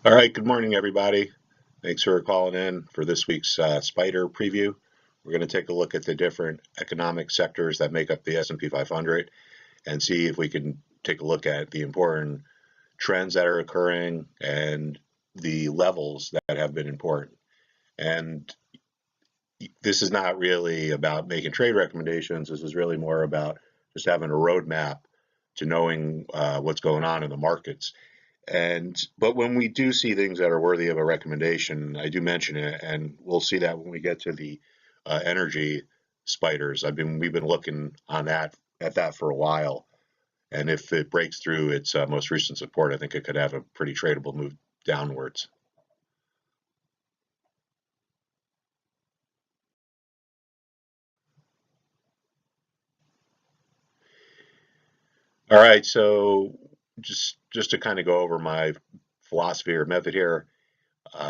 All right, good morning, everybody. Thanks for calling in for this week's SPDR preview. We're going to take a look at the different economic sectors that make up the S&P 500 and see if we can take a look at the important trends that are occurring and the levels that have been important. And this is not really about making trade recommendations. This is really more about just having a roadmap to knowing what's going on in the markets. But when we do see things that are worthy of a recommendation, I do mention it, and we'll see that when we get to the energy spiders. We've been looking on that at that for a while, and if it breaks through its most recent support, I think it could have a pretty tradable move downwards. All right, so just to kind of go over my philosophy or method here.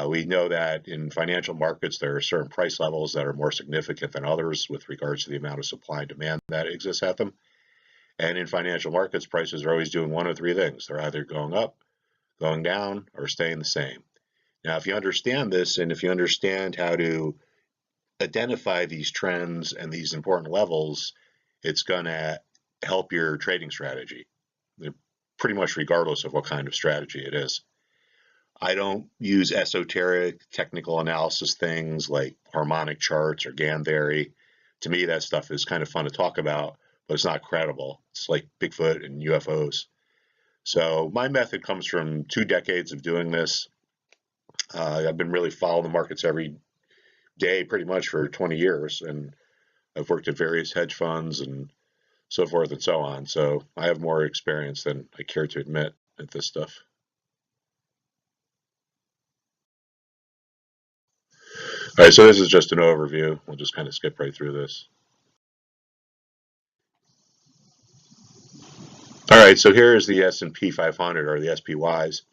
We know that in financial markets, there are certain price levels that are more significant than others with regards to the amount of supply and demand that exists at them. And in financial markets, prices are always doing one of three things. They're either going up, going down, or staying the same. Now, if you understand this and if you understand how to identify these trends and these important levels, it's going to help your trading strategy, pretty much regardless of what kind of strategy it is. I don't use esoteric technical analysis things like harmonic charts or Gann theory. To me, that stuff is kind of fun to talk about, but it's not credible. It's like Bigfoot and UFOs. So my method comes from 2 decades of doing this. I've been really following the markets every day pretty much for 20 years, and I've worked at various hedge funds and so forth and so on. So I have more experience than I care to admit at this stuff. All right, so this is just an overview. We'll just kind of skip right through this. All right, so here is the S&P 500 or the SPYs.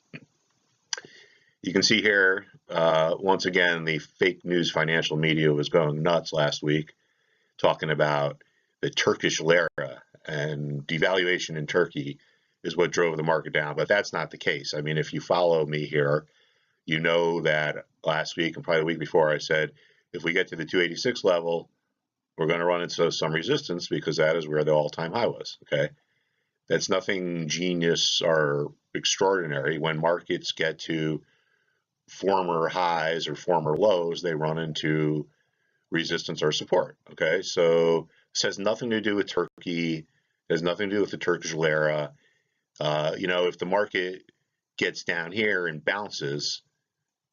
You can see here, once again, the fake news financial media was going nuts last week, talking about the Turkish lira and devaluation in Turkey is what drove the market down. But that's not the case. I mean, if you follow me here, you know that last week and probably the week before I said, if we get to the 286 level, we're going to run into some resistance because that is where the all-time high was, okay? That's nothing genius or extraordinary. When markets get to former highs or former lows, they run into resistance or support, okay? So this has nothing to do with Turkey. It has nothing to do with the Turkish lira. If the market gets down here and bounces,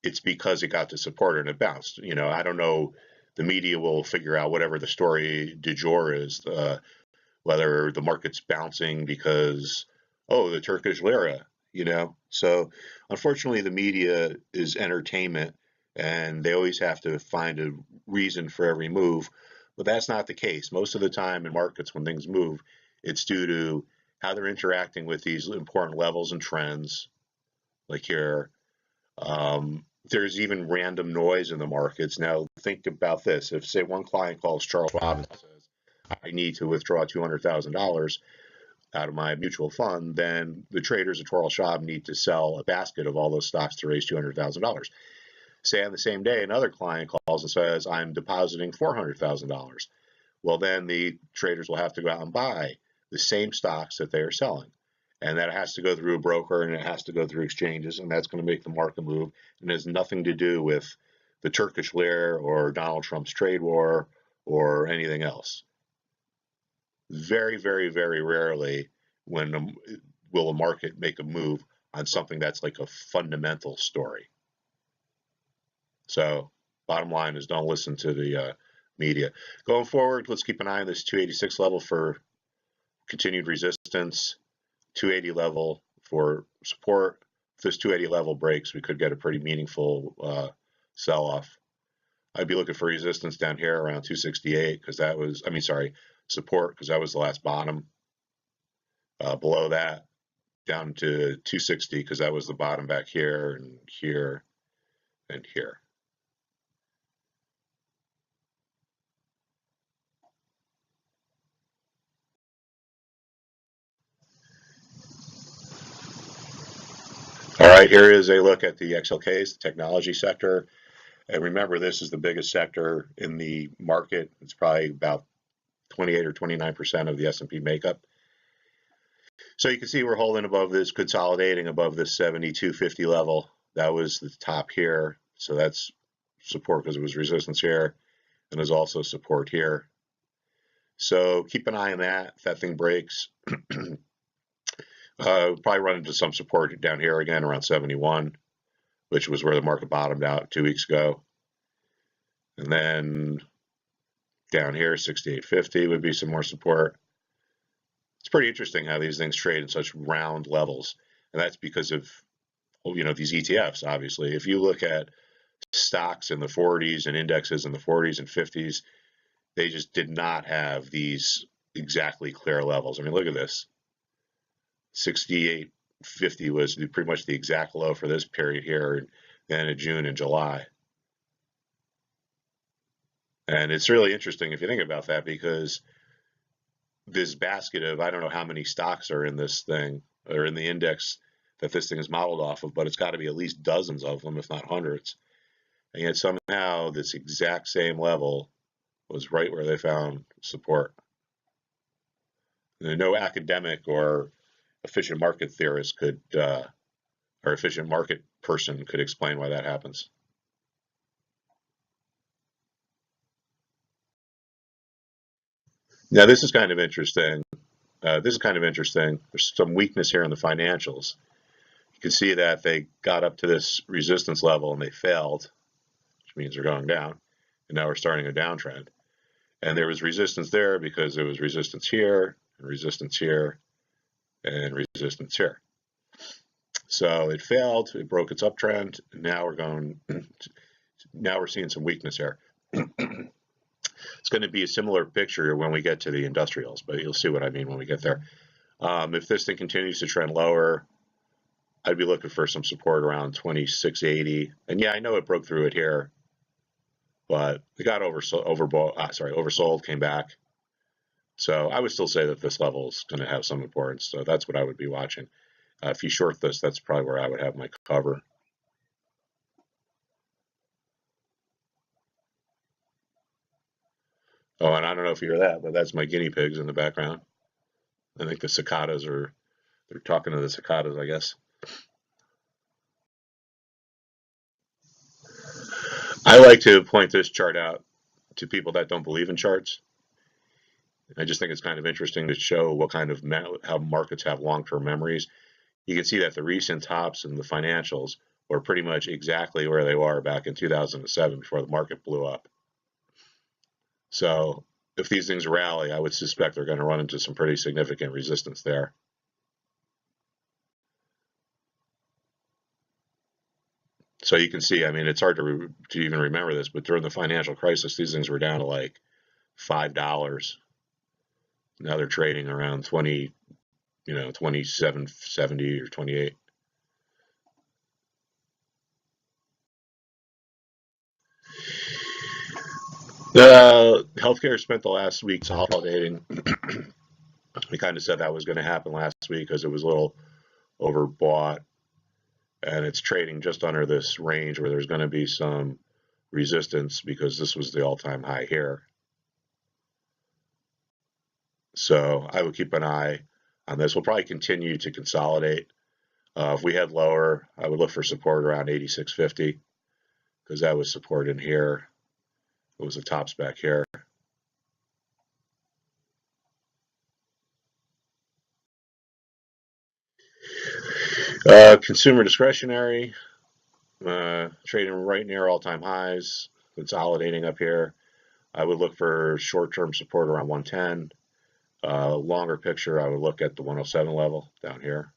it's because it got to support and it bounced. I don't know. The media will figure out whatever the story du jour is, whether the market's bouncing because, the Turkish lira, So unfortunately, the media is entertainment and they always have to find a reason for every move. But that's not the case. Most of the time in markets, when things move, it's due to how they're interacting with these important levels and trends, like here. There's even random noise in the markets. Now, think about this. If, say, one client calls Charles Schwab and says, I need to withdraw $200,000 out of my mutual fund, then the traders at Charles Schwab need to sell a basket of all those stocks to raise $200,000. Say on the same day, another client calls and says, I'm depositing $400,000. Well, then the traders will have to go out and buy the same stocks that they are selling. And that has to go through a broker and it has to go through exchanges, and that's going to make the market move. And it has nothing to do with the Turkish lira or Donald Trump's trade war or anything else. Very, very, very rarely will a market make a move on something that's like a fundamental story. So bottom line is don't listen to the media. Going forward, let's keep an eye on this 286 level for continued resistance. 280 level for support. If this 280 level breaks, we could get a pretty meaningful sell-off. I'd be looking for resistance down here around 268 because that was, support because that was the last bottom. Below that, down to 260 because that was the bottom back here and here and here. All right, here is a look at the XLKs, the technology sector. And remember, this is the biggest sector in the market. It's probably about 28 or 29% of the S&P makeup. So you can see we're holding above this, consolidating above this 72.50 level. That was the top here. So that's support because it was resistance here, and there's also support here. So keep an eye on that. If that thing breaks, probably run into some support down here again around 71, which was where the market bottomed out 2 weeks ago. And then down here, 68.50 would be some more support. It's pretty interesting how these things trade in such round levels. And that's because of, these ETFs, obviously. If you look at stocks in the 40s and indexes in the 40s and 50s, they just did not have these exactly clear levels. I mean, look at this. 68.50 was pretty much the exact low for this period here, then in June and July. And it's really interesting if you think about that, because this basket of, I don't know how many stocks are in this thing or in the index that this thing is modeled off of, but it's got to be at least dozens of them, if not hundreds. And yet somehow this exact same level was right where they found support. And no academic or efficient market theorist could, or efficient market person could explain why that happens. Now this is kind of interesting. There's some weakness here in the financials. You can see that they got up to this resistance level and they failed, which means they're going down. And now we're starting a downtrend. And there was resistance there because there was resistance here, and resistance here, and resistance here. So it failed. It broke its uptrend. And now we're seeing some weakness here. It's going to be a similar picture when we get to the industrials, but you'll see what I mean when we get there. If this thing continues to trend lower, I'd be looking for some support around 26.80. And yeah, I know it broke through it here, but it got oversold, came back. So I would still say that this level is going to have some importance. So that's what I would be watching. If you short this, that's probably where I would have my cover. Oh, and I don't know if you hear that, but that's my guinea pigs in the background. I think the cicadas they're talking to the cicadas, I guess. I like to point this chart out to people that don't believe in charts. I just think it's kind of interesting to show what kind of how markets have long-term memories. You can see that the recent tops and the financials were pretty much exactly where they were back in 2007 before the market blew up. So if these things rally, I would suspect they're going to run into some pretty significant resistance there. So you can see, I mean, it's hard to even remember this, but during the financial crisis, these things were down to like $5. Now they're trading around 27.70 or 28. Healthcare spent the last week consolidating. We kind of said that was going to happen last week because it was a little overbought, and it's trading just under this range where there's going to be some resistance because this was the all-time high here. So I would keep an eye on this. We'll probably continue to consolidate. If we head lower, I would look for support around 86.50 because that was support in here. It was the tops back here. Consumer discretionary, trading right near all-time highs, consolidating up here. I would look for short-term support around 110. Longer picture, I would look at the 107 level down here.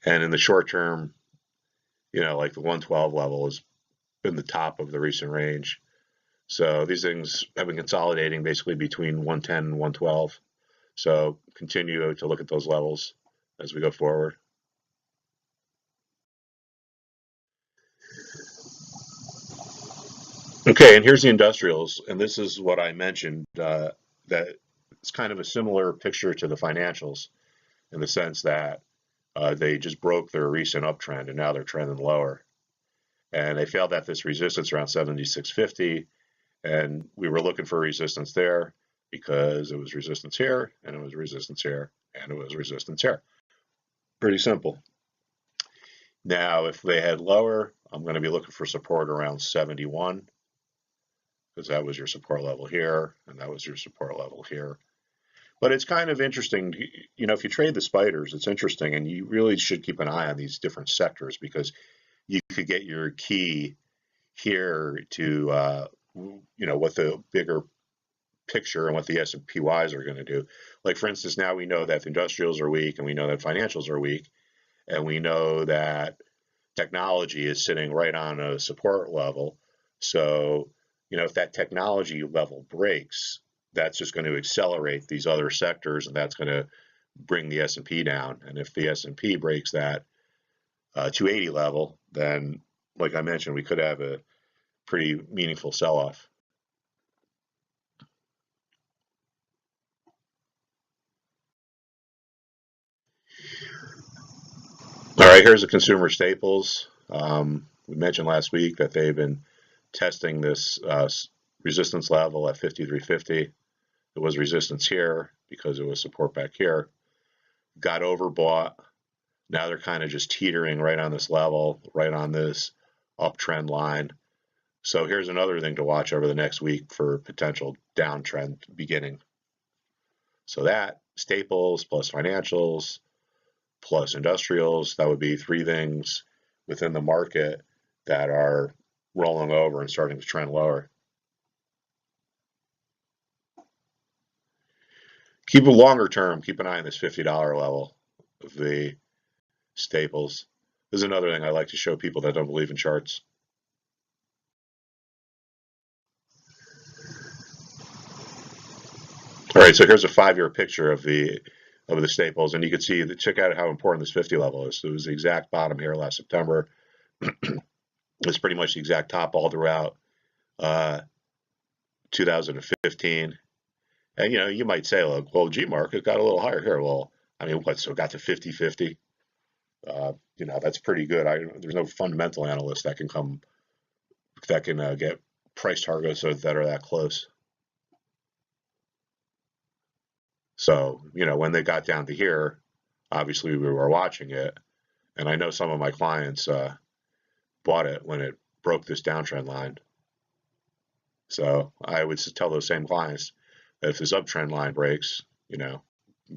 And in the short term, like the 112 level has been the top of the recent range. So these things have been consolidating basically between 110 and 112. So continue to look at those levels as we go forward. Okay, and here's the industrials, and this is what I mentioned, that it's kind of a similar picture to the financials in the sense that They just broke their recent uptrend and now they're trending lower. And they failed at this resistance around 76.50, and we were looking for resistance there because it was resistance here, and it was resistance here, and it was resistance here. Pretty simple. Now, if they head lower, I'm going to be looking for support around 71, because that was your support level here, and that was your support level here. But it's kind of interesting, if you trade the spiders, it's interesting, and you really should keep an eye on these different sectors, because you could get your key here to, what the bigger picture and what the SPYs are going to do. Like, for instance, now we know that the industrials are weak, and we know that financials are weak, and we know that technology is sitting right on a support level. So, if that technology level breaks, that's just going to accelerate these other sectors, and that's going to bring the S&P down. And if the S&P breaks that 280 level, then, like I mentioned, we could have a pretty meaningful sell-off. All right, here's the consumer staples. We mentioned last week that they've been testing this resistance level at 53.50. It was resistance here because it was support back here. Got overbought. Now they're kind of just teetering right on this level, right on this uptrend line. So here's another thing to watch over the next week for potential downtrend beginning. So that, staples plus financials plus industrials, that would be three things within the market that are rolling over and starting to trend lower. Keep a longer term, keep an eye on this $50 level of the staples. This is another thing I like to show people that don't believe in charts. All right, so here's a 5-year picture of the staples, and you can see that, check out how important this 50 level is. So it was the exact bottom here last September. It's pretty much the exact top all throughout 2015. And you might say, well, G market got a little higher here. Well, I mean, what? So it got to 50.50. That's pretty good. There's no fundamental analyst that can get price targets that are that close. So, when they got down to here, obviously we were watching it, and I know some of my clients bought it when it broke this downtrend line. So I would tell those same clients that if this uptrend line breaks,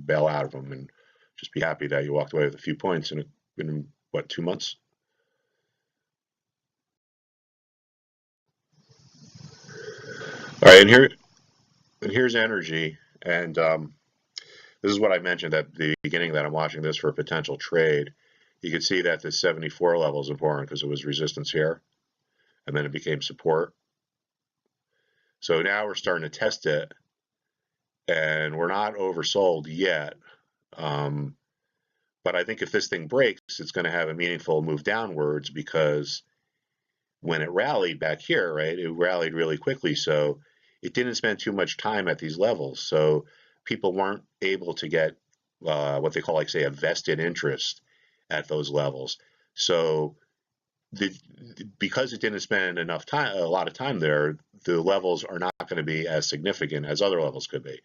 bail out of them and just be happy that you walked away with a few points in what, 2 months? All right, and here's energy, and this is what I mentioned at the beginning, that I'm watching this for a potential trade. You can see that this 74 level is important because it was resistance here, and then it became support. So now we're starting to test it, and we're not oversold yet. But I think if this thing breaks, it's going to have a meaningful move downwards, because when it rallied back here, right, it rallied really quickly. So it didn't spend too much time at these levels. So people weren't able to get what they call, like, say, a vested interest at those levels. So because it didn't spend a lot of time there, the levels are not going to be as significant as other levels could be.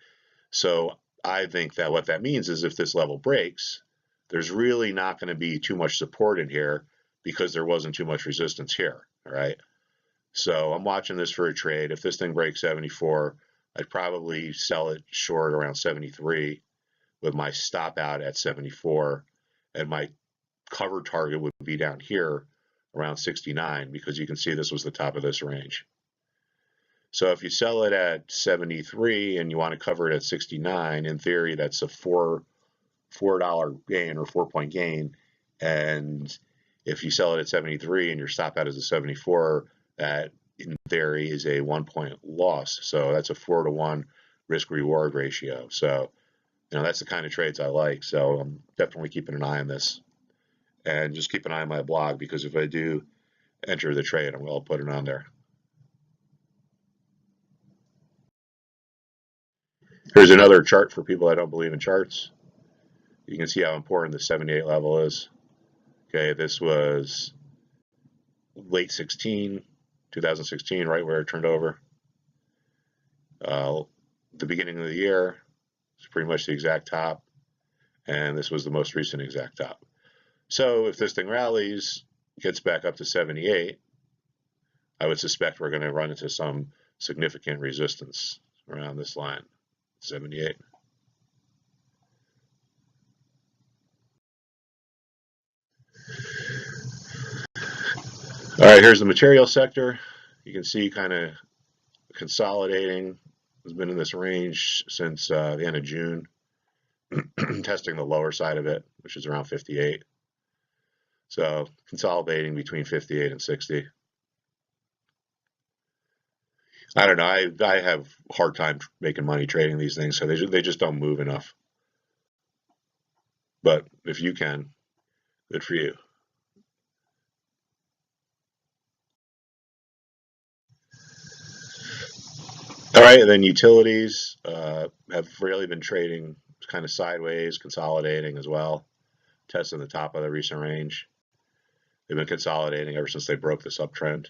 So I think that what that means is if this level breaks, there's really not going to be too much support in here because there wasn't too much resistance here, all right? So I'm watching this for a trade. If this thing breaks 74, I'd probably sell it short around 73 with my stop out at 74, and my cover target would be down here around 69, because you can see this was the top of this range. So if you sell it at 73 and you want to cover it at 69, in theory, that's a $4 gain or 4-point gain. And if you sell it at 73 and your stop out is a 74, that in theory is a 1-point loss. So that's a 4-to-1 risk reward ratio. So, that's the kind of trades I like. So I'm definitely keeping an eye on this, and just keep an eye on my blog, because if I do enter the trade, I'll put it on there. Here's another chart for people that don't believe in charts. You can see how important the 78 level is. Okay, this was late 2016, right where it turned over. The beginning of the year is pretty much the exact top, and this was the most recent exact top. So if this thing rallies, gets back up to 78, I would suspect we're going to run into some significant resistance around this line, 78. All right, here's the material sector. You can see kind of consolidating. It's been in this range since the end of June, testing the lower side of it, which is around 58. So consolidating between 58 and 60. I don't know. I have a hard time making money trading these things, so they just don't move enough. But if you can, good for you. All right, and then utilities have really been trading kind of sideways, consolidating as well, testing the top of the recent range. They've been consolidating ever since they broke this uptrend,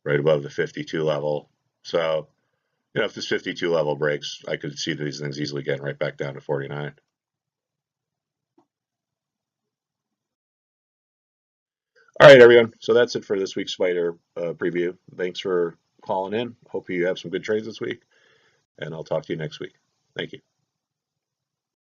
right above the 52 level. So, if this 52 level breaks, I could see these things easily getting right back down to 49. All right, everyone. So that's it for this week's Spider preview. Thanks for calling in. Hope you have some good trades this week, and I'll talk to you next week. Thank you.